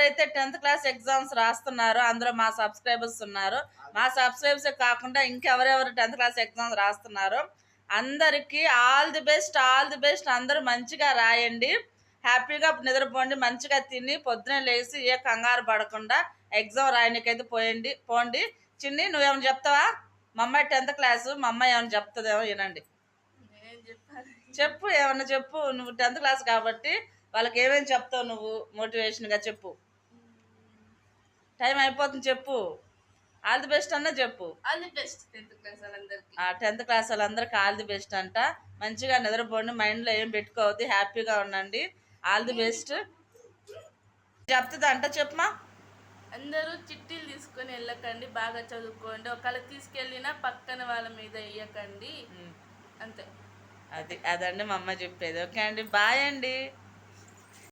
ఎవరెవరైతే 10th class exams రాస్తున్నారో అందులో మా సబ్స్క్రైబర్స్ ఉన్నారు. మా సబ్స్క్రైబర్స్ కాకుండా ఇంకెవరెవరు 10th క్లాస్ ఎగ్జామ్స్ రాస్తున్నారో అందరికీ all the best, all the best. అందరూ మంచిగా రాయండి, హ్యాపీగా నిద్రపోండి, మంచిగా తిని పొద్దున లేచి ఏ కంగారు పడకుండా ఎగ్జామ్ రాయనికైతే పోండి. చిన్ని నువ్వేమైనా చెప్తావా? మా అమ్మాయి 10th క్లాసు, మా అమ్మాయి ఏమైనా చెప్తుందేమో వినండి. చెప్పు, ఏమన్నా చెప్పు. నువ్వు 10th క్లాస్ కాబట్టి వాళ్ళకి ఏమేమి చెప్తావు నువ్వు మోటివేషన్గా చెప్పు. టైం అయిపోతుంది, చెప్పు. ఆల్ ది బెస్ట్ అన్న చెప్పు. All the best 10th class వాళ్ళందరికీ. 10th క్లాస్ వాళ్ళందరికీ ఆల్ ది బెస్ట్ అంట. మంచిగా నిద్రపోండి, మైండ్లో ఏం పెట్టుకోవద్దు, హ్యాపీగా ఉండండి. ఆల్ ది బెస్ట్ చెప్తుంది అంట. చెప్పమా. అందరూ చిట్టీలు తీసుకొని వెళ్ళకండి, బాగా చదువుకోండి. ఒకవేళ తీసుకెళ్ళినా పక్కన వాళ్ళ మీద వేయకండి, అంతే. అదండి మా అమ్మ చెప్పేది. ఓకే అండి, బాయ్ అండి.